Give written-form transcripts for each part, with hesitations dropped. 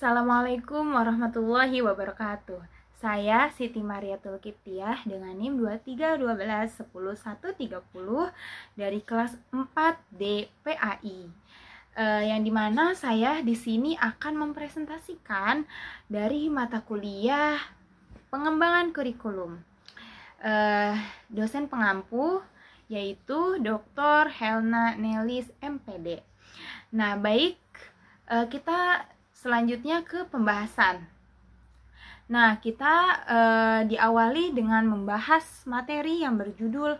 Assalamualaikum warahmatullahi wabarakatuh. Saya Siti Mariatul Kiptiah dengan NIM 23121130 dari kelas 4D PAI. Yang dimana saya di sini akan mempresentasikan dari mata kuliah pengembangan kurikulum. Dosen pengampu yaitu Dr. Helna Nelis MPD. Nah, baik, kita selanjutnya ke pembahasan. Nah, kita diawali dengan membahas materi yang berjudul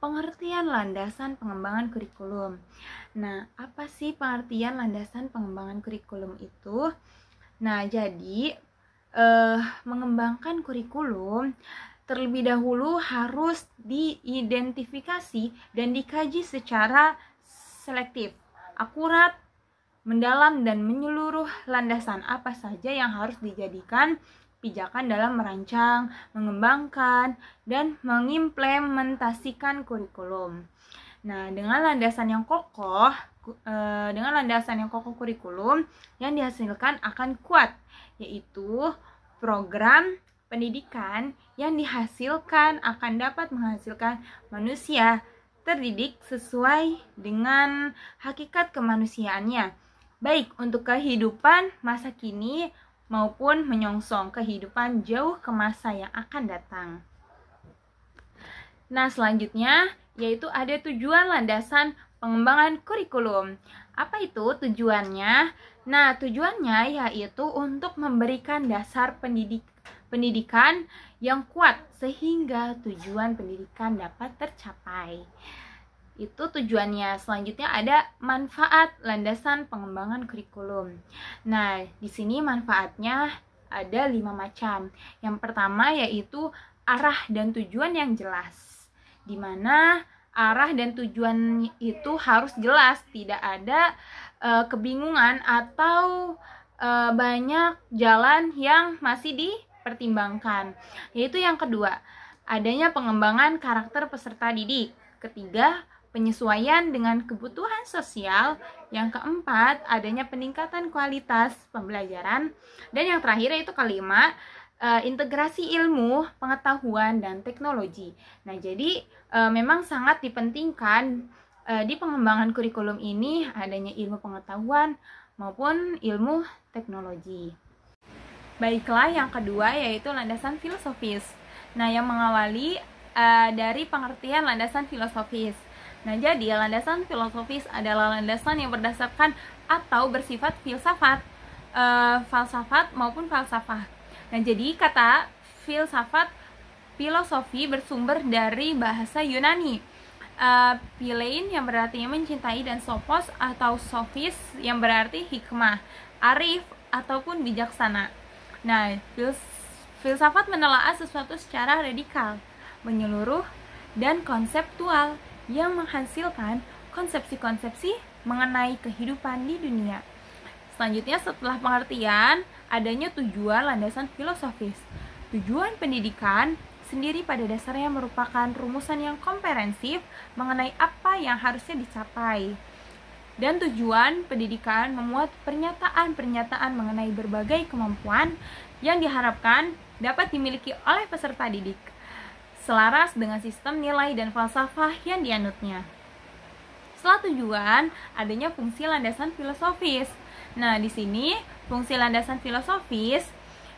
pengertian landasan pengembangan kurikulum. Nah, apa sih pengertian landasan pengembangan kurikulum itu? Nah, jadi mengembangkan kurikulum terlebih dahulu harus diidentifikasi dan dikaji secara selektif, akurat, mendalam dan menyeluruh landasan apa saja yang harus dijadikan pijakan dalam merancang, mengembangkan, dan mengimplementasikan kurikulum. Nah, dengan landasan yang kokoh kurikulum yang dihasilkan akan kuat, yaitu program pendidikan yang dihasilkan akan dapat menghasilkan manusia terdidik sesuai dengan hakikat kemanusiaannya, baik untuk kehidupan masa kini maupun menyongsong kehidupan jauh ke masa yang akan datang. Nah, selanjutnya yaitu ada tujuan landasan pengembangan kurikulum. Apa itu tujuannya? Nah, tujuannya yaitu untuk memberikan dasar pendidikan yang kuat sehingga tujuan pendidikan dapat tercapai. Itu tujuannya. Selanjutnya ada manfaat landasan pengembangan kurikulum. Nah, di sini manfaatnya ada 5 macam. Yang pertama yaitu arah dan tujuan yang jelas, di mana arah dan tujuan itu harus jelas, tidak ada kebingungan atau banyak jalan yang masih dipertimbangkan. Yaitu yang kedua, adanya pengembangan karakter peserta didik. Ketiga, penyesuaian dengan kebutuhan sosial. Yang keempat, adanya peningkatan kualitas pembelajaran. Dan yang terakhir yaitu kelima, integrasi ilmu, pengetahuan, dan teknologi. Nah, jadi memang sangat dipentingkan di pengembangan kurikulum ini adanya ilmu pengetahuan maupun ilmu teknologi. Baiklah, yang kedua yaitu landasan filosofis. Nah, yang mengawali dari pengertian landasan filosofis. Nah, jadi landasan filosofis adalah landasan yang berdasarkan atau bersifat filsafat, falsafat maupun falsafah. Nah, jadi kata filsafat, filosofi bersumber dari bahasa Yunani. Philein yang berarti mencintai dan sophos atau sophis yang berarti hikmah, arif ataupun bijaksana. Nah, filsafat menelaah sesuatu secara radikal, menyeluruh dan konseptual yang menghasilkan konsepsi-konsepsi mengenai kehidupan di dunia. Selanjutnya, setelah pengertian, adanya tujuan landasan filosofis. Tujuan pendidikan sendiri pada dasarnya merupakan rumusan yang komprehensif mengenai apa yang harusnya dicapai. Dan tujuan pendidikan memuat pernyataan-pernyataan mengenai berbagai kemampuan yang diharapkan dapat dimiliki oleh peserta didik, selaras dengan sistem nilai dan falsafah yang dianutnya. Setelah tujuan, adanya fungsi landasan filosofis. Nah, di sini fungsi landasan filosofis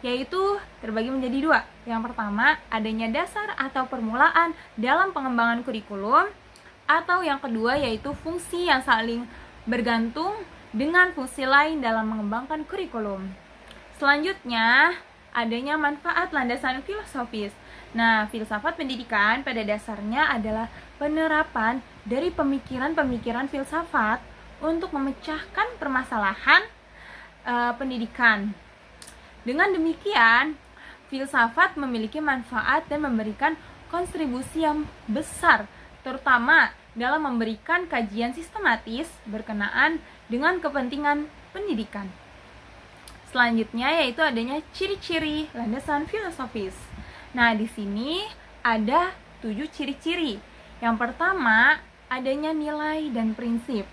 yaitu terbagi menjadi 2. Yang pertama, adanya dasar atau permulaan dalam pengembangan kurikulum, atau yang kedua yaitu fungsi yang saling bergantung dengan fungsi lain dalam mengembangkan kurikulum. Selanjutnya, adanya manfaat landasan filosofis. Nah, filsafat pendidikan pada dasarnya adalah penerapan dari pemikiran-pemikiran filsafat untuk memecahkan permasalahan pendidikan. Dengan demikian, filsafat memiliki manfaat dan memberikan kontribusi yang besar, terutama dalam memberikan kajian sistematis berkenaan dengan kepentingan pendidikan. Selanjutnya yaitu adanya ciri-ciri landasan filosofis. Nah, di sini ada 7 ciri-ciri. Yang pertama, adanya nilai dan prinsip.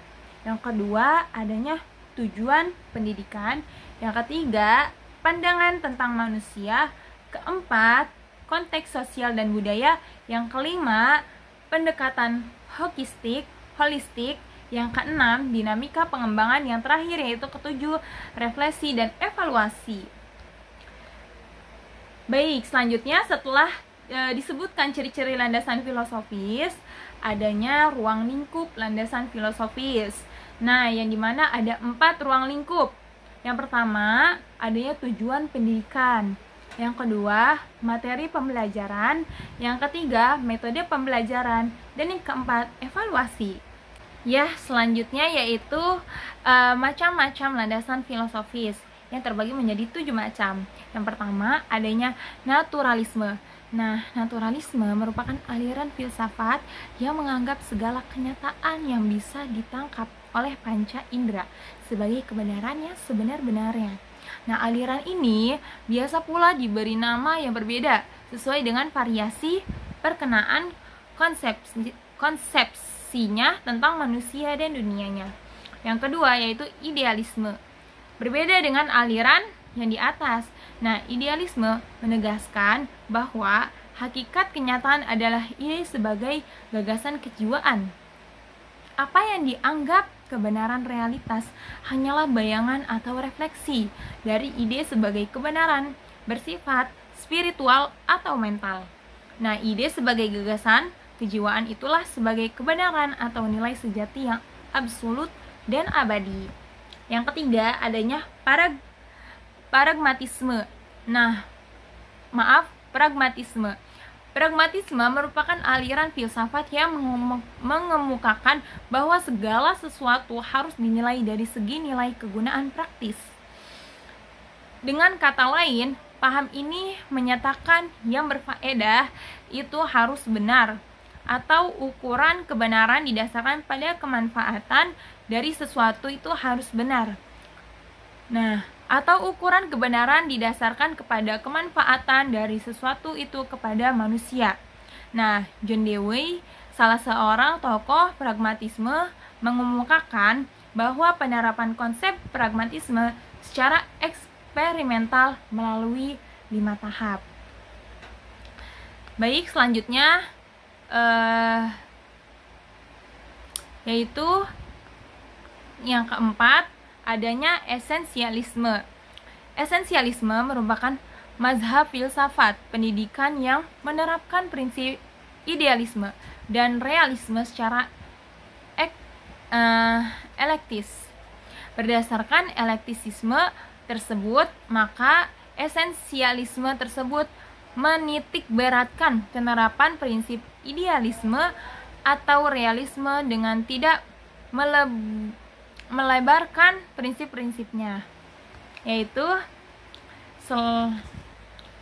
Yang kedua, adanya tujuan pendidikan. Yang ketiga, pandangan tentang manusia. Keempat, konteks sosial dan budaya. Yang kelima, pendekatan holistik. Yang keenam, dinamika pengembangan. Yang terakhir yaitu ketujuh, refleksi dan evaluasi. Baik, selanjutnya setelah disebutkan ciri-ciri landasan filosofis, adanya ruang lingkup landasan filosofis. Nah, yang dimana ada 4 ruang lingkup. Yang pertama, adanya tujuan pendidikan. Yang kedua, materi pembelajaran. Yang ketiga, metode pembelajaran. Dan yang keempat, evaluasi. Ya, selanjutnya yaitu macam-macam landasan filosofis yang terbagi menjadi 7 macam. Yang pertama, adanya naturalisme. Nah, naturalisme merupakan aliran filsafat yang menganggap segala kenyataan yang bisa ditangkap oleh panca indera sebagai kebenaran yang sebenar-benarnya. Nah, aliran ini biasa pula diberi nama yang berbeda sesuai dengan variasi perkenaan konsepsinya tentang manusia dan dunianya. Yang kedua yaitu idealisme. Berbeda dengan aliran yang di atas. Nah, idealisme menegaskan bahwa hakikat kenyataan adalah ide sebagai gagasan kejiwaan. Apa yang dianggap kebenaran realitas hanyalah bayangan atau refleksi dari ide sebagai kebenaran bersifat spiritual atau mental. Nah, ide sebagai gagasan kejiwaan itulah sebagai kebenaran atau nilai sejati yang absolut dan abadi. Yang ketiga, adanya pragmatisme. Pragmatisme. Pragmatisme merupakan aliran filsafat yang mengemukakan bahwa segala sesuatu harus dinilai dari segi nilai kegunaan praktis. Dengan kata lain, paham ini menyatakan yang berfaedah itu harus benar, atau ukuran kebenaran didasarkan pada kemanfaatan dari sesuatu itu harus benar. Nah, atau ukuran kebenaran didasarkan kepada kemanfaatan dari sesuatu itu kepada manusia. Nah, John Dewey, salah seorang tokoh pragmatisme, mengemukakan bahwa penerapan konsep pragmatisme secara eksperimental melalui 5 tahap. Baik, selanjutnya yaitu yang keempat, adanya esensialisme. Esensialisme merupakan mazhab filsafat pendidikan yang menerapkan prinsip idealisme dan realisme secara elektis. Berdasarkan elektisisme tersebut, maka esensialisme tersebut menitikberatkan penerapan prinsip idealisme atau realisme dengan tidak melebarkan prinsip-prinsipnya, yaitu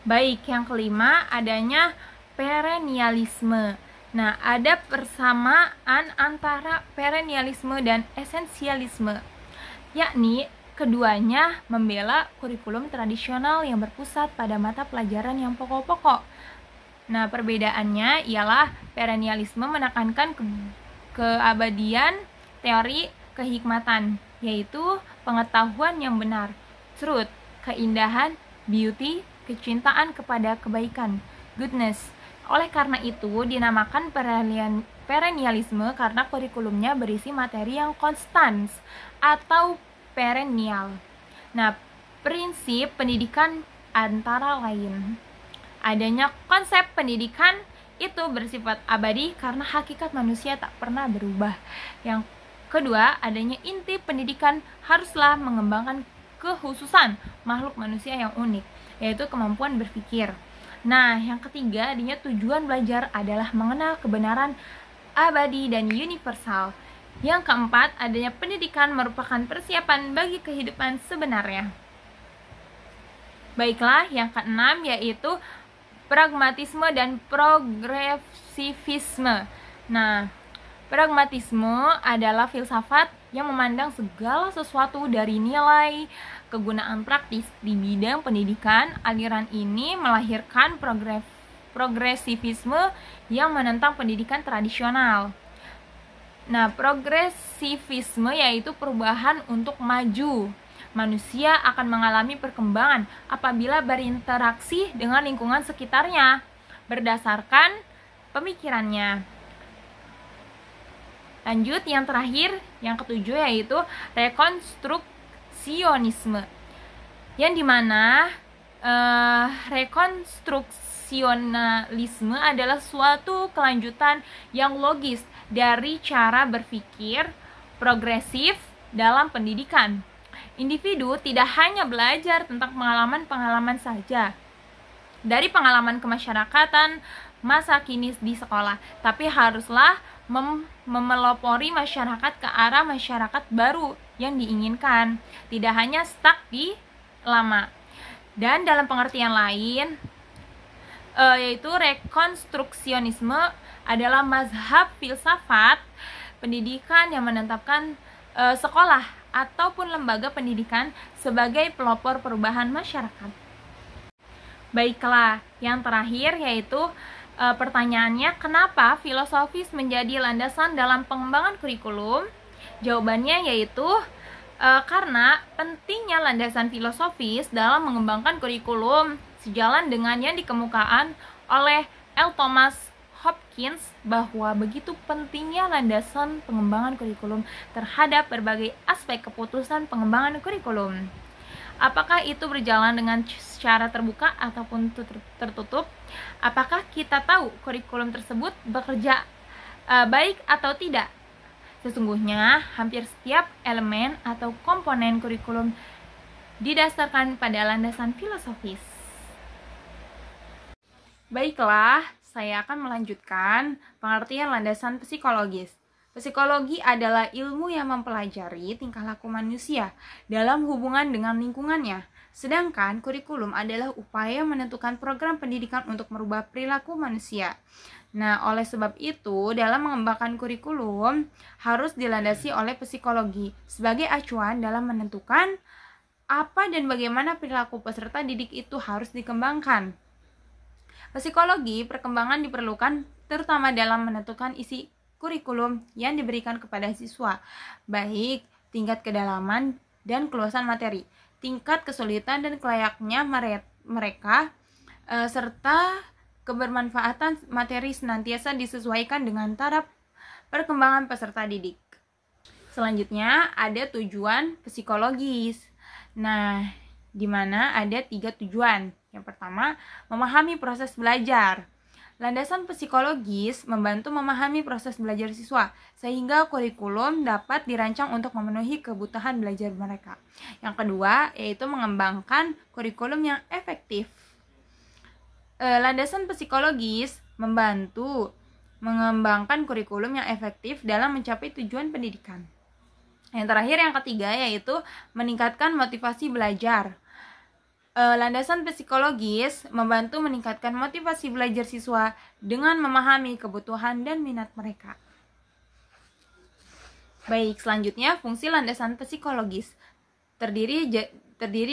baik. Yang kelima, adanya perennialisme. Nah, ada persamaan antara perennialisme dan esensialisme, yakni keduanya membela kurikulum tradisional yang berpusat pada mata pelajaran yang pokok-pokok. Nah, perbedaannya ialah perennialisme menekankan keabadian teori kehikmatan, yaitu pengetahuan yang benar, truth, keindahan, beauty, kecintaan kepada kebaikan, goodness. Oleh karena itu, dinamakan perennialisme karena kurikulumnya berisi materi yang konstan atau perennial. Nah, prinsip pendidikan antara lain adanya konsep pendidikan itu bersifat abadi karena hakikat manusia tak pernah berubah. Yang kedua, adanya inti pendidikan haruslah mengembangkan kekhususan makhluk manusia yang unik, yaitu kemampuan berpikir. Nah, yang ketiga, adanya tujuan belajar adalah mengenal kebenaran abadi dan universal. Yang keempat, adanya pendidikan merupakan persiapan bagi kehidupan sebenarnya. Baiklah, yang keenam yaitu pragmatisme dan progresivisme. Nah, pragmatisme adalah filsafat yang memandang segala sesuatu dari nilai kegunaan praktis di bidang pendidikan. Aliran ini melahirkan progresivisme yang menentang pendidikan tradisional. Nah, progresivisme yaitu perubahan untuk maju. Manusia akan mengalami perkembangan apabila berinteraksi dengan lingkungan sekitarnya berdasarkan pemikirannya. Lanjut, yang terakhir, yang ketujuh, yaitu rekonstruksionisme, yang dimana rekonstruksionalisme adalah suatu kelanjutan yang logis dari cara berpikir progresif dalam pendidikan. Individu tidak hanya belajar tentang pengalaman-pengalaman saja dari pengalaman kemasyarakatan masa kini di sekolah, tapi haruslah memelopori masyarakat ke arah masyarakat baru yang diinginkan, tidak hanya stuck di lama. Dan dalam pengertian lain, yaitu rekonstruksionisme adalah mazhab filsafat pendidikan yang menetapkan sekolah ataupun lembaga pendidikan sebagai pelopor perubahan masyarakat. Baiklah, yang terakhir yaitu pertanyaannya, kenapa filosofis menjadi landasan dalam pengembangan kurikulum? Jawabannya yaitu karena pentingnya landasan filosofis dalam mengembangkan kurikulum sejalan dengan yang dikemukakan oleh L. Thomas Hopkins bahwa begitu pentingnya landasan pengembangan kurikulum terhadap berbagai aspek keputusan pengembangan kurikulum. Apakah itu berjalan dengan secara terbuka ataupun tertutup? Apakah kita tahu kurikulum tersebut bekerja baik atau tidak? Sesungguhnya, hampir setiap elemen atau komponen kurikulum didasarkan pada landasan filosofis. Baiklah, saya akan melanjutkan pengertian landasan psikologis. Psikologi adalah ilmu yang mempelajari tingkah laku manusia dalam hubungan dengan lingkungannya. Sedangkan kurikulum adalah upaya menentukan program pendidikan untuk merubah perilaku manusia. Nah, oleh sebab itu, dalam mengembangkan kurikulum harus dilandasi oleh psikologi sebagai acuan dalam menentukan apa dan bagaimana perilaku peserta didik itu harus dikembangkan. Psikologi perkembangan diperlukan terutama dalam menentukan isi kurikulum yang diberikan kepada siswa, baik tingkat kedalaman dan keluasan materi, tingkat kesulitan dan kelayaknya mereka, serta kebermanfaatan materi senantiasa disesuaikan dengan taraf perkembangan peserta didik. Selanjutnya ada tujuan psikologis. Nah, di mana ada 3 tujuan. Yang pertama, memahami proses belajar. Landasan psikologis membantu memahami proses belajar siswa, sehingga kurikulum dapat dirancang untuk memenuhi kebutuhan belajar mereka. Yang kedua, yaitu mengembangkan kurikulum yang efektif. Landasan psikologis membantu mengembangkan kurikulum yang efektif dalam mencapai tujuan pendidikan. Yang terakhir, yang ketiga, yaitu meningkatkan motivasi belajar. Landasan psikologis membantu meningkatkan motivasi belajar siswa dengan memahami kebutuhan dan minat mereka. Baik, selanjutnya fungsi landasan psikologis terdiri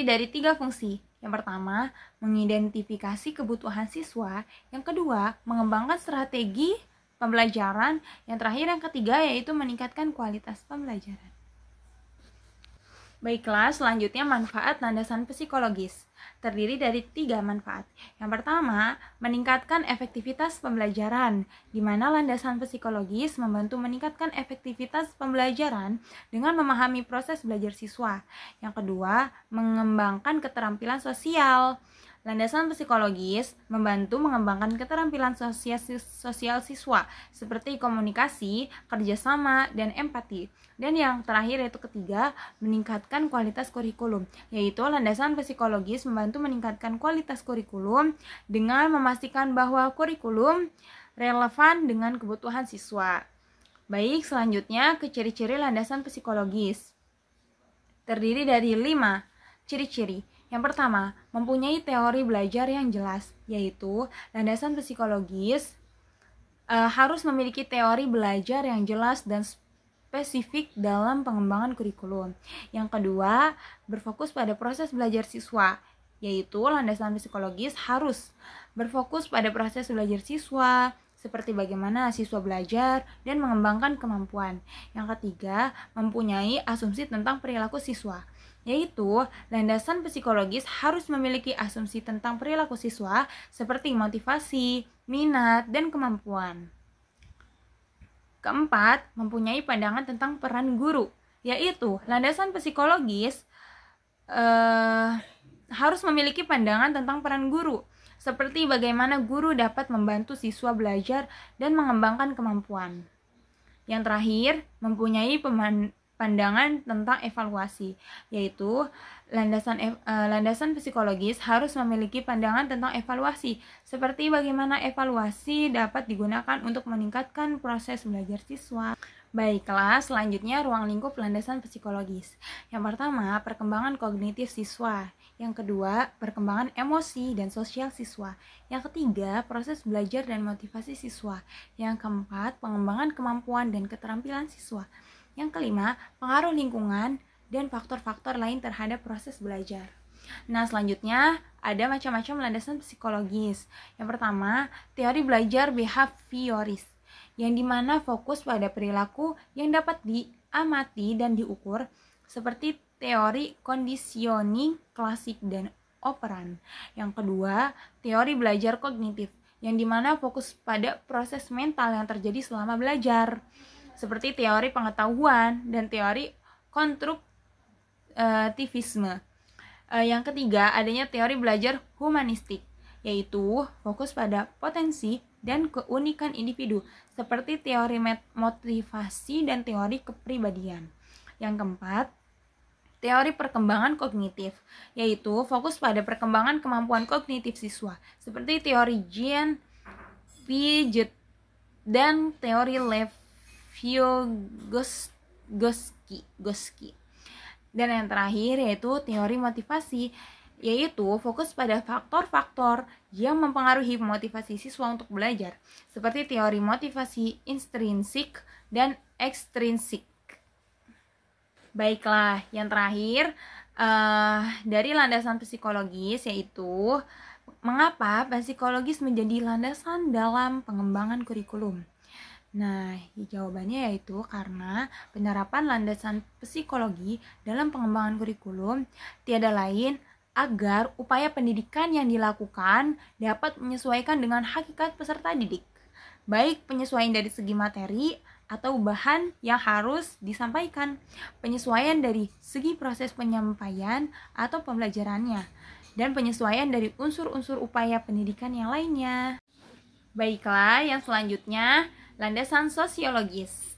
dari 3 fungsi. Yang pertama, mengidentifikasi kebutuhan siswa. Yang kedua, mengembangkan strategi pembelajaran. Yang terakhir, yang ketiga, yaitu meningkatkan kualitas pembelajaran. Baiklah, selanjutnya manfaat landasan psikologis. Terdiri dari 3 manfaat. Yang pertama, meningkatkan efektivitas pembelajaran, di mana landasan psikologis membantu meningkatkan efektivitas pembelajaran dengan memahami proses belajar siswa. Yang kedua, mengembangkan keterampilan sosial. Landasan psikologis membantu mengembangkan keterampilan sosial siswa, seperti komunikasi, kerjasama, dan empati. Dan yang terakhir yaitu ketiga, meningkatkan kualitas kurikulum, yaitu landasan psikologis membantu meningkatkan kualitas kurikulum dengan memastikan bahwa kurikulum relevan dengan kebutuhan siswa. Baik, selanjutnya ke ciri-ciri landasan psikologis. Terdiri dari 5 ciri-ciri. Yang pertama, mempunyai teori belajar yang jelas, yaitu landasan psikologis harus memiliki teori belajar yang jelas dan spesifik dalam pengembangan kurikulum. Yang kedua, berfokus pada proses belajar siswa, yaitu landasan psikologis harus berfokus pada proses belajar siswa, seperti bagaimana siswa belajar dan mengembangkan kemampuan. Yang ketiga, mempunyai asumsi tentang perilaku siswa, yaitu landasan psikologis harus memiliki asumsi tentang perilaku siswa seperti motivasi, minat, dan kemampuan. Keempat, mempunyai pandangan tentang peran guru, yaitu landasan psikologis harus memiliki pandangan tentang peran guru, seperti bagaimana guru dapat membantu siswa belajar dan mengembangkan kemampuan. Yang terakhir, mempunyai pandangan tentang evaluasi, yaitu landasan psikologis harus memiliki pandangan tentang evaluasi, seperti bagaimana evaluasi dapat digunakan untuk meningkatkan proses belajar siswa. Baiklah, selanjutnya ruang lingkup landasan psikologis. Yang pertama, perkembangan kognitif siswa. Yang kedua, perkembangan emosi dan sosial siswa. Yang ketiga, proses belajar dan motivasi siswa. Yang keempat, pengembangan kemampuan dan keterampilan siswa. Yang kelima, pengaruh lingkungan dan faktor-faktor lain terhadap proses belajar. Nah, selanjutnya ada macam-macam landasan psikologis. Yang pertama, teori belajar behavioris, yang dimana fokus pada perilaku yang dapat diamati dan diukur, seperti teori conditioning klasik dan operan. Yang kedua, teori belajar kognitif, yang dimana fokus pada proses mental yang terjadi selama belajar, seperti teori pengetahuan dan teori konstruktivisme. Yang ketiga, adanya teori belajar humanistik, yaitu fokus pada potensi dan keunikan individu, seperti teori motivasi dan teori kepribadian. Yang keempat, teori perkembangan kognitif, yaitu fokus pada perkembangan kemampuan kognitif siswa, seperti teori Jean Piaget dan teori Lev-Vygotsky. Dan yang terakhir yaitu teori motivasi, yaitu fokus pada faktor-faktor yang mempengaruhi motivasi siswa untuk belajar, seperti teori motivasi intrinsik dan ekstrinsik. Baiklah, yang terakhir dari landasan psikologis, yaitu mengapa psikologis menjadi landasan dalam pengembangan kurikulum. Nah, jawabannya yaitu karena penerapan landasan psikologi dalam pengembangan kurikulum tiada lain agar upaya pendidikan yang dilakukan dapat menyesuaikan dengan hakikat peserta didik, baik penyesuaian dari segi materi atau bahan yang harus disampaikan, penyesuaian dari segi proses penyampaian atau pembelajarannya, dan penyesuaian dari unsur-unsur upaya pendidikan yang lainnya. Baiklah, yang selanjutnya landasan sosiologis.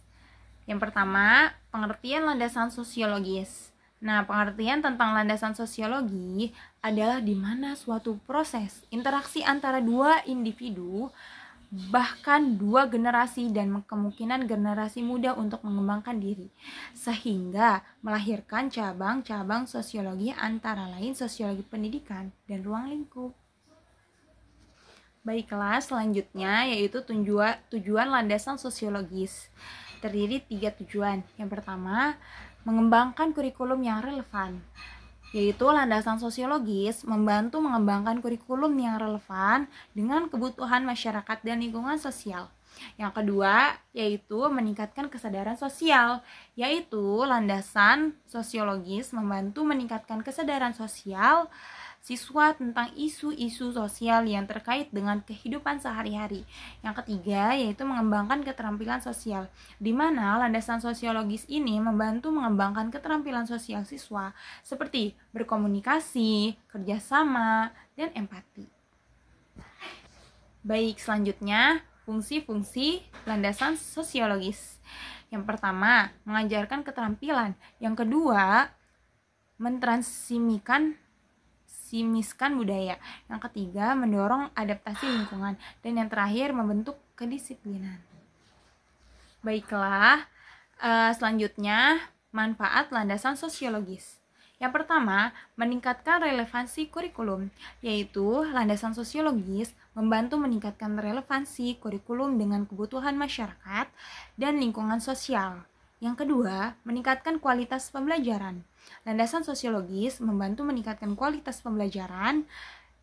Yang pertama, pengertian landasan sosiologis. Nah, pengertian tentang landasan sosiologi adalah di mana suatu proses interaksi antara dua individu, bahkan dua generasi, dan kemungkinan generasi muda untuk mengembangkan diri, sehingga melahirkan cabang-cabang sosiologi, antara lain sosiologi pendidikan dan ruang lingkup. Baiklah, selanjutnya yaitu tujuan landasan sosiologis. Terdiri 3 tujuan. Yang pertama, mengembangkan kurikulum yang relevan, yaitu landasan sosiologis membantu mengembangkan kurikulum yang relevan dengan kebutuhan masyarakat dan lingkungan sosial. Yang kedua, yaitu meningkatkan kesadaran sosial, yaitu landasan sosiologis membantu meningkatkan kesadaran sosial siswa tentang isu-isu sosial yang terkait dengan kehidupan sehari-hari. Yang ketiga, yaitu mengembangkan keterampilan sosial, di mana landasan sosiologis ini membantu mengembangkan keterampilan sosial siswa, seperti berkomunikasi, kerjasama, dan empati. Baik, selanjutnya, fungsi-fungsi landasan sosiologis. Yang pertama, mengajarkan keterampilan. Yang kedua, mentransmisikan budaya. Yang ketiga, mendorong adaptasi lingkungan. Dan yang terakhir, membentuk kedisiplinan. Baiklah, selanjutnya manfaat landasan sosiologis. Yang pertama, meningkatkan relevansi kurikulum, yaitu landasan sosiologis membantu meningkatkan relevansi kurikulum dengan kebutuhan masyarakat dan lingkungan sosial. Yang kedua, meningkatkan kualitas pembelajaran. Landasan sosiologis membantu meningkatkan kualitas pembelajaran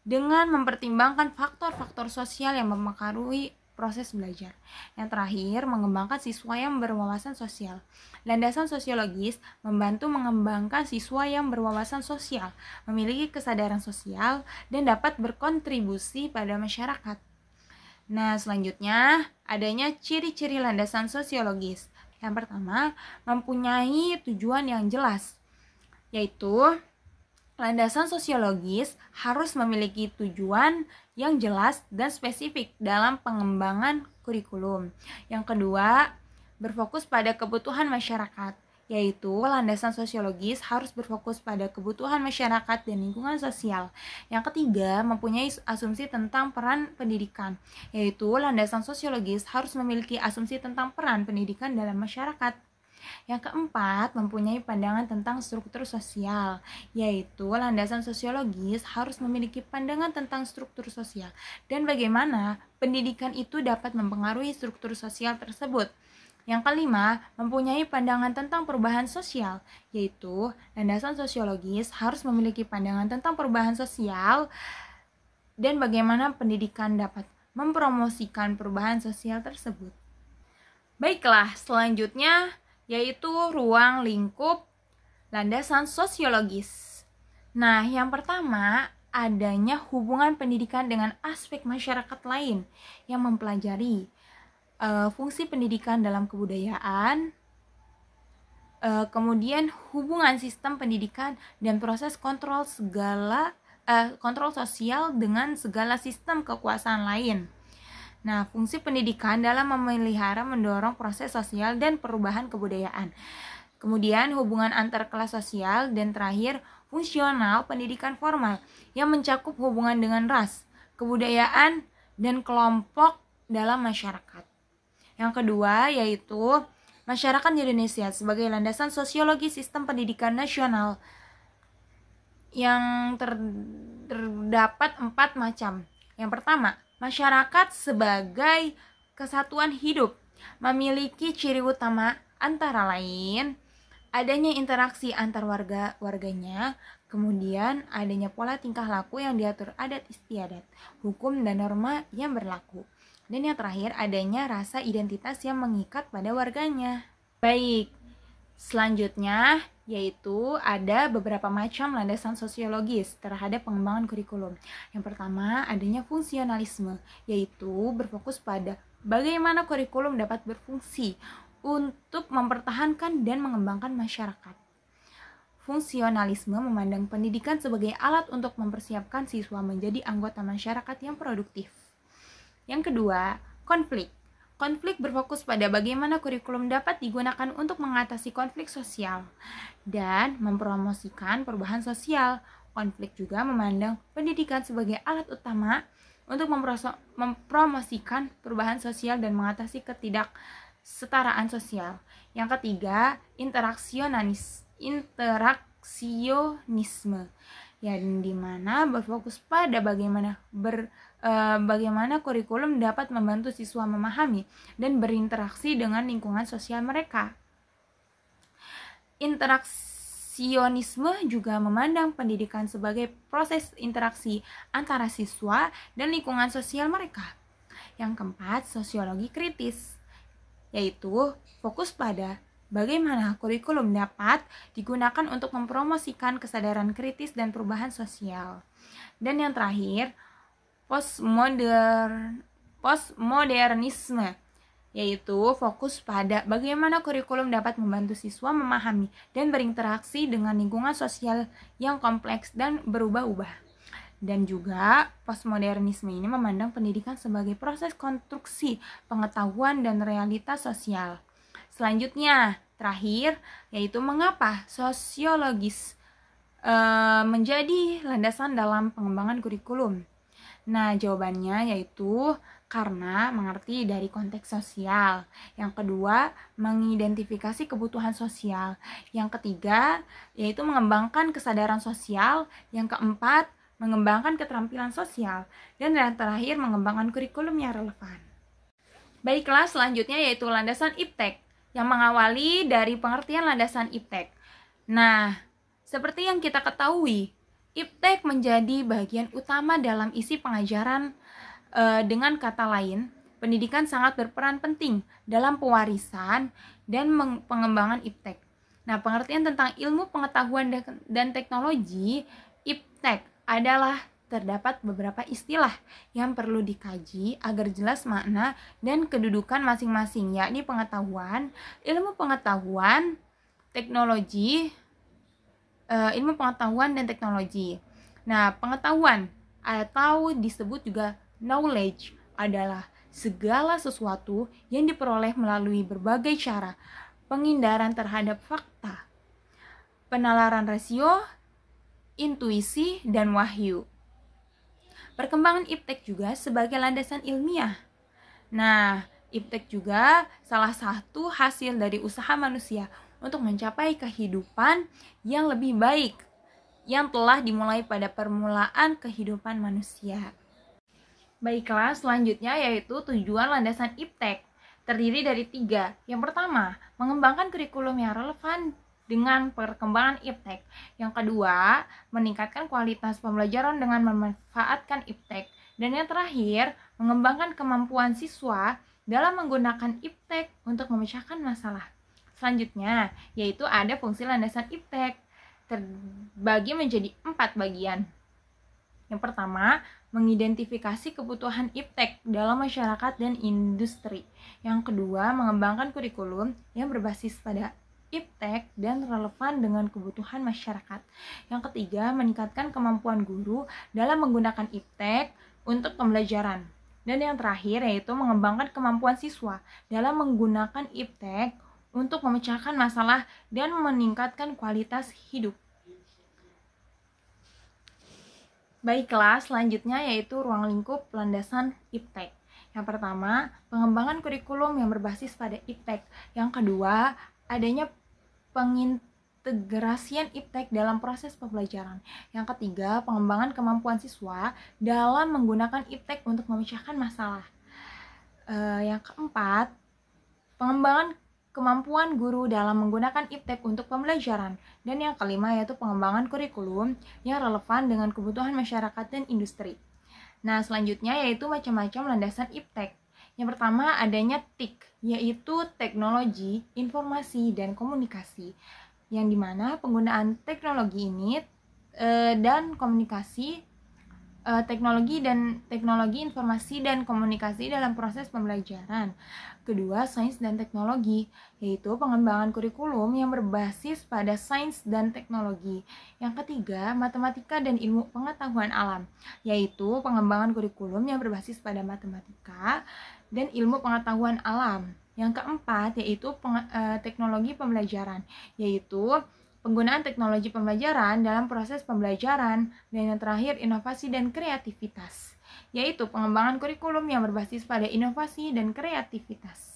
dengan mempertimbangkan faktor-faktor sosial yang mempengaruhi proses belajar. Yang terakhir, mengembangkan siswa yang berwawasan sosial. Landasan sosiologis membantu mengembangkan siswa yang berwawasan sosial, memiliki kesadaran sosial, dan dapat berkontribusi pada masyarakat. Nah, selanjutnya adanya ciri-ciri landasan sosiologis. Yang pertama, mempunyai tujuan yang jelas, yaitu landasan sosiologis harus memiliki tujuan yang jelas dan spesifik dalam pengembangan kurikulum. Yang kedua, berfokus pada kebutuhan masyarakat, yaitu landasan sosiologis harus berfokus pada kebutuhan masyarakat dan lingkungan sosial. Yang ketiga, mempunyai asumsi tentang peran pendidikan, yaitu landasan sosiologis harus memiliki asumsi tentang peran pendidikan dalam masyarakat. Yang keempat, mempunyai pandangan tentang struktur sosial, yaitu landasan sosiologis harus memiliki pandangan tentang struktur sosial dan bagaimana pendidikan itu dapat mempengaruhi struktur sosial tersebut. Yang kelima, mempunyai pandangan tentang perubahan sosial, yaitu landasan sosiologis harus memiliki pandangan tentang perubahan sosial dan bagaimana pendidikan dapat mempromosikan perubahan sosial tersebut. Baiklah, selanjutnya yaitu ruang lingkup landasan sosiologis. Nah, yang pertama adanya hubungan pendidikan dengan aspek masyarakat lain yang mempelajari fungsi pendidikan dalam kebudayaan, kemudian hubungan sistem pendidikan dan proses kontrol sosial dengan segala sistem kekuasaan lain. Nah, fungsi pendidikan dalam memelihara, mendorong proses sosial dan perubahan kebudayaan. Kemudian hubungan antar kelas sosial, dan terakhir fungsional pendidikan formal yang mencakup hubungan dengan ras, kebudayaan, dan kelompok dalam masyarakat. Yang kedua yaitu masyarakat Indonesia sebagai landasan sosiologi sistem pendidikan nasional yang terdapat 4 macam. Yang pertama, masyarakat sebagai kesatuan hidup memiliki ciri utama antara lain adanya interaksi antar warganya, kemudian adanya pola tingkah laku yang diatur adat istiadat, hukum dan norma yang berlaku, dan yang terakhir adanya rasa identitas yang mengikat pada warganya. Baik, selanjutnya yaitu ada beberapa macam landasan sosiologis terhadap pengembangan kurikulum. Yang pertama, adanya fungsionalisme, yaitu berfokus pada bagaimana kurikulum dapat berfungsi untuk mempertahankan dan mengembangkan masyarakat. Fungsionalisme memandang pendidikan sebagai alat untuk mempersiapkan siswa menjadi anggota masyarakat yang produktif. Yang kedua, konflik. Konflik berfokus pada bagaimana kurikulum dapat digunakan untuk mengatasi konflik sosial dan mempromosikan perubahan sosial. Konflik juga memandang pendidikan sebagai alat utama untuk mempromosikan perubahan sosial dan mengatasi ketidaksetaraan sosial. Yang ketiga, interaksionisme, yang dimana berfokus pada bagaimana kurikulum dapat membantu siswa memahami dan berinteraksi dengan lingkungan sosial mereka. Interaksionisme juga memandang pendidikan sebagai proses interaksi antara siswa dan lingkungan sosial mereka. Yang keempat, sosiologi kritis, yaitu fokus pada bagaimana kurikulum dapat digunakan untuk mempromosikan kesadaran kritis dan perubahan sosial. Dan yang terakhir, postmodernisme, yaitu fokus pada bagaimana kurikulum dapat membantu siswa memahami dan berinteraksi dengan lingkungan sosial yang kompleks dan berubah-ubah. Dan juga postmodernisme ini memandang pendidikan sebagai proses konstruksi pengetahuan dan realitas sosial. Selanjutnya, terakhir, yaitu mengapa sosiologis menjadi landasan dalam pengembangan kurikulum. Nah, jawabannya yaitu karena mengerti dari konteks sosial. Yang kedua, mengidentifikasi kebutuhan sosial. Yang ketiga, yaitu mengembangkan kesadaran sosial. Yang keempat, mengembangkan keterampilan sosial. Dan yang terakhir, mengembangkan kurikulum yang relevan. Baiklah, selanjutnya yaitu landasan IPTEK, yang mengawali dari pengertian landasan IPTEK. Nah, seperti yang kita ketahui, IPTEK menjadi bagian utama dalam isi pengajaran. Dengan kata lain, pendidikan sangat berperan penting dalam pewarisan dan pengembangan iptek. Nah, pengertian tentang ilmu pengetahuan dan teknologi iptek adalah terdapat beberapa istilah yang perlu dikaji agar jelas makna dan kedudukan masing-masing, yakni pengetahuan, ilmu pengetahuan, teknologi, ilmu pengetahuan dan teknologi. Nah, pengetahuan atau disebut juga knowledge adalah segala sesuatu yang diperoleh melalui berbagai cara, pengindaran terhadap fakta, penalaran rasio, intuisi, dan wahyu. Perkembangan iptek juga sebagai landasan ilmiah. Nah, iptek juga salah satu hasil dari usaha manusia untuk mencapai kehidupan yang lebih baik yang telah dimulai pada permulaan kehidupan manusia. Baiklah, selanjutnya yaitu tujuan landasan iptek. Terdiri dari 3. Yang pertama, mengembangkan kurikulum yang relevan dengan perkembangan iptek. Yang kedua, meningkatkan kualitas pembelajaran dengan memanfaatkan iptek. Dan yang terakhir, mengembangkan kemampuan siswa dalam menggunakan iptek untuk memecahkan masalah. Selanjutnya, yaitu ada fungsi landasan iptek, terbagi menjadi 4 bagian. Yang pertama, mengidentifikasi kebutuhan iptek dalam masyarakat dan industri. Yang kedua, mengembangkan kurikulum yang berbasis pada iptek dan relevan dengan kebutuhan masyarakat. Yang ketiga, meningkatkan kemampuan guru dalam menggunakan iptek untuk pembelajaran. Dan yang terakhir yaitu mengembangkan kemampuan siswa dalam menggunakan iptek untuk memecahkan masalah dan meningkatkan kualitas hidup. Baiklah, selanjutnya yaitu ruang lingkup landasan iptek. Yang pertama, pengembangan kurikulum yang berbasis pada iptek. Yang kedua, adanya pengintegrasian iptek dalam proses pembelajaran. Yang ketiga, pengembangan kemampuan siswa dalam menggunakan iptek untuk memecahkan masalah. Yang keempat, pengembangan kemampuan guru dalam menggunakan iptek untuk pembelajaran. Dan yang kelima yaitu pengembangan kurikulum yang relevan dengan kebutuhan masyarakat dan industri. Nah, selanjutnya yaitu macam-macam landasan iptek. Yang pertama adanya TIK, yaitu teknologi, informasi, dan komunikasi. Yang dimana penggunaan teknologi ini dan komunikasi teknologi informasi dan komunikasi dalam proses pembelajaran. Kedua, sains dan teknologi, yaitu pengembangan kurikulum yang berbasis pada sains dan teknologi. Yang ketiga, matematika dan ilmu pengetahuan alam, yaitu pengembangan kurikulum yang berbasis pada matematika dan ilmu pengetahuan alam. Yang keempat, yaitu teknologi pembelajaran, yaitu penggunaan teknologi pembelajaran dalam proses pembelajaran. Dan yang terakhir, inovasi dan kreativitas, yaitu pengembangan kurikulum yang berbasis pada inovasi dan kreativitas.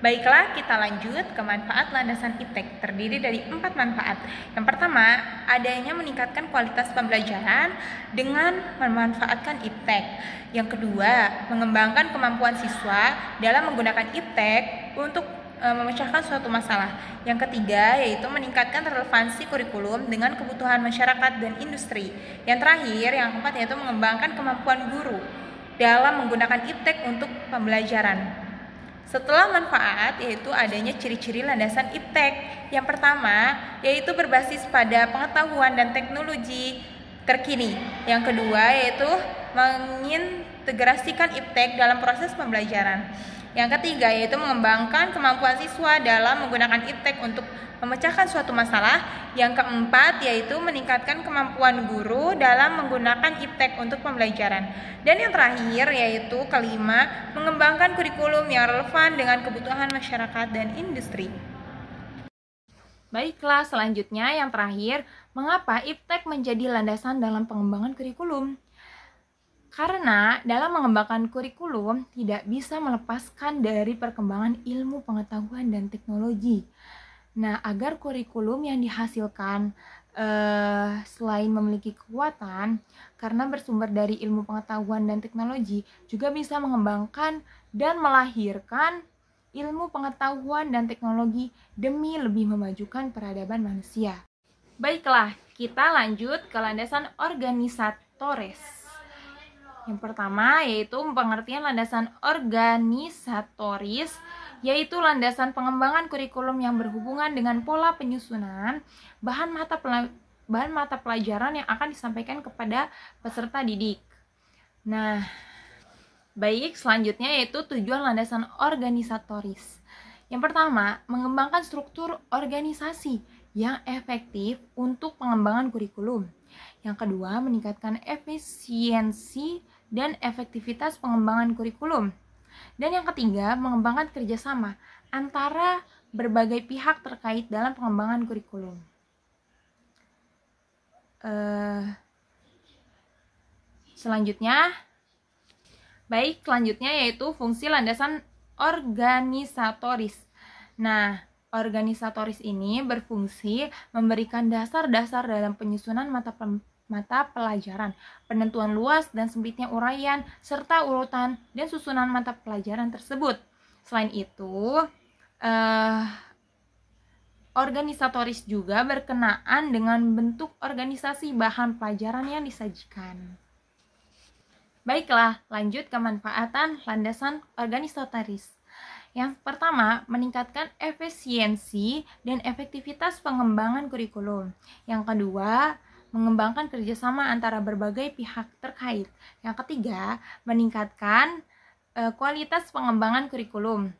Baiklah, kita lanjut ke manfaat landasan iptek. Terdiri dari 4 manfaat. Yang pertama, adanya meningkatkan kualitas pembelajaran dengan memanfaatkan iptek. Yang kedua, mengembangkan kemampuan siswa dalam menggunakan iptek untuk memecahkan suatu masalah. Yang ketiga yaitu meningkatkan relevansi kurikulum dengan kebutuhan masyarakat dan industri. Yang terakhir, yang keempat yaitu mengembangkan kemampuan guru dalam menggunakan iptek untuk pembelajaran. Setelah manfaat yaitu adanya ciri-ciri landasan iptek. Yang pertama yaitu berbasis pada pengetahuan dan teknologi terkini. Yang kedua yaitu mengintegrasikan iptek dalam proses pembelajaran. Yang ketiga yaitu mengembangkan kemampuan siswa dalam menggunakan iptek untuk memecahkan suatu masalah. Yang keempat yaitu meningkatkan kemampuan guru dalam menggunakan iptek untuk pembelajaran. Dan yang terakhir yaitu kelima, mengembangkan kurikulum yang relevan dengan kebutuhan masyarakat dan industri. Baiklah, selanjutnya yang terakhir, mengapa iptek menjadi landasan dalam pengembangan kurikulum? Karena dalam mengembangkan kurikulum tidak bisa melepaskan dari perkembangan ilmu pengetahuan dan teknologi. Nah, agar kurikulum yang dihasilkan selain memiliki kekuatan karena bersumber dari ilmu pengetahuan dan teknologi, juga bisa mengembangkan dan melahirkan ilmu pengetahuan dan teknologi demi lebih memajukan peradaban manusia. Baiklah, kita lanjut ke landasan organisatores. Yang pertama yaitu pengertian landasan organisatoris, yaitu landasan pengembangan kurikulum yang berhubungan dengan pola penyusunan bahan mata pelajaran yang akan disampaikan kepada peserta didik. Nah, baik, selanjutnya yaitu tujuan landasan organisatoris. Yang pertama, mengembangkan struktur organisasi yang efektif untuk pengembangan kurikulum. Yang kedua, meningkatkan efisiensi dan efektivitas pengembangan kurikulum. Dan yang ketiga, mengembangkan kerjasama antara berbagai pihak terkait dalam pengembangan kurikulum. Selanjutnya yaitu fungsi landasan organisatoris. Nah, organisatoris ini berfungsi memberikan dasar-dasar dalam penyusunan mata pelajaran, penentuan luas dan sempitnya uraian, serta urutan dan susunan mata pelajaran tersebut. Selain itu, organisatoris juga berkenaan dengan bentuk organisasi bahan pelajaran yang disajikan. Baiklah, lanjut ke manfaatan landasan organisatoris. Yang pertama, meningkatkan efisiensi dan efektivitas pengembangan kurikulum. Yang kedua, mengembangkan kerjasama antara berbagai pihak terkait. Yang ketiga, meningkatkan kualitas pengembangan kurikulum.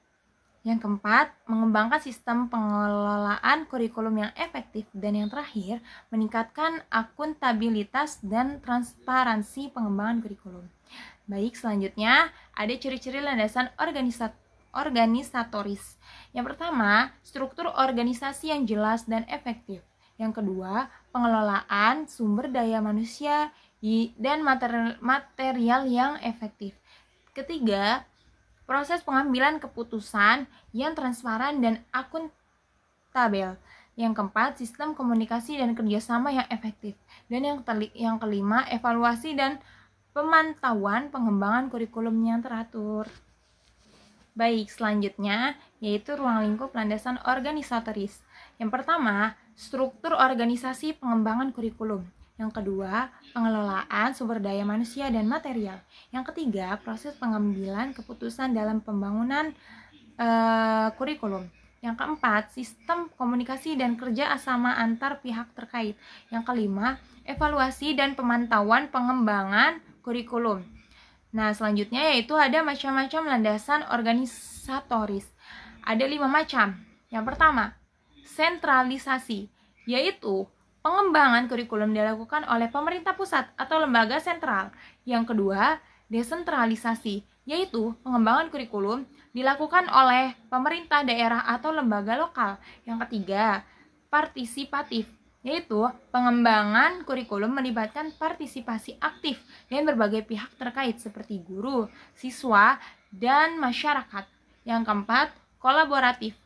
Yang keempat, mengembangkan sistem pengelolaan kurikulum yang efektif. Dan yang terakhir, meningkatkan akuntabilitas dan transparansi pengembangan kurikulum. Baik, selanjutnya ada ciri-ciri landasan organisatoris. Yang pertama, struktur organisasi yang jelas dan efektif. Yang kedua, pengelolaan sumber daya manusia dan material yang efektif. Ketiga, proses pengambilan keputusan yang transparan dan akuntabel. Yang keempat, sistem komunikasi dan kerjasama yang efektif. Dan yang kelima, evaluasi dan pemantauan pengembangan kurikulum yang teratur. Baik, selanjutnya yaitu ruang lingkup landasan organisatoris. Yang pertama, struktur organisasi pengembangan kurikulum. Yang kedua, pengelolaan sumber daya manusia dan material. Yang ketiga, proses pengambilan keputusan dalam pembangunan kurikulum. Yang keempat, sistem komunikasi dan kerja sama antar pihak terkait. Yang kelima, evaluasi dan pemantauan pengembangan kurikulum. Nah, selanjutnya yaitu ada macam-macam landasan organisatoris. Ada 5 macam. Yang pertama, sentralisasi, yaitu pengembangan kurikulum dilakukan oleh pemerintah pusat atau lembaga sentral. Yang kedua, desentralisasi, yaitu pengembangan kurikulum dilakukan oleh pemerintah daerah atau lembaga lokal. Yang ketiga, partisipatif, yaitu pengembangan kurikulum melibatkan partisipasi aktif dan berbagai pihak terkait seperti guru, siswa, dan masyarakat. Yang keempat, kolaboratif,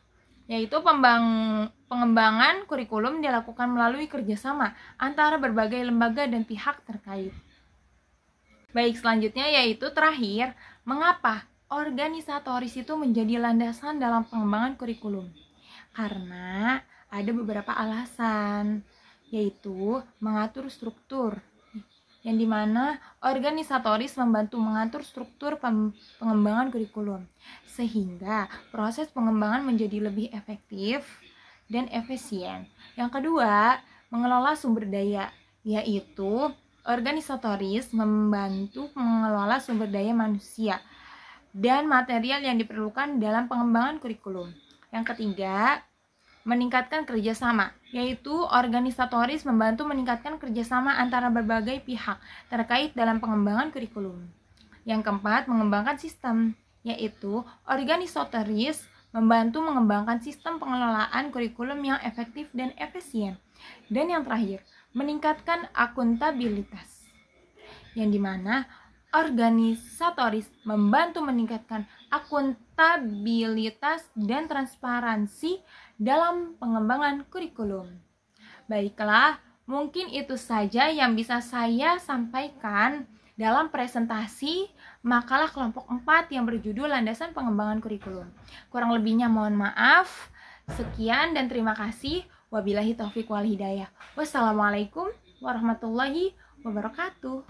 yaitu pengembangan kurikulum dilakukan melalui kerjasama antara berbagai lembaga dan pihak terkait. Baik, selanjutnya yaitu terakhir, mengapa organisatoris itu menjadi landasan dalam pengembangan kurikulum? Karena ada beberapa alasan, yaitu mengatur struktur, yang dimana organisatoris membantu mengatur struktur pengembangan kurikulum, sehingga proses pengembangan menjadi lebih efektif dan efisien. Yang kedua, mengelola sumber daya, yaitu organisatoris membantu mengelola sumber daya manusia dan material yang diperlukan dalam pengembangan kurikulum. Yang ketiga, meningkatkan kerjasama, yaitu organisatoris membantu meningkatkan kerjasama antara berbagai pihak terkait dalam pengembangan kurikulum. Yang keempat, mengembangkan sistem, yaitu organisatoris membantu mengembangkan sistem pengelolaan kurikulum yang efektif dan efisien. Dan yang terakhir, meningkatkan akuntabilitas, yang dimana organisatoris membantu meningkatkan akuntabilitas dan transparansi dalam pengembangan kurikulum. Baiklah, mungkin itu saja yang bisa saya sampaikan dalam presentasi makalah kelompok 4 yang berjudul Landasan Pengembangan Kurikulum. Kurang lebihnya mohon maaf. Sekian dan terima kasih. Wabillahi taufiq wal hidayah. Wassalamualaikum warahmatullahi wabarakatuh.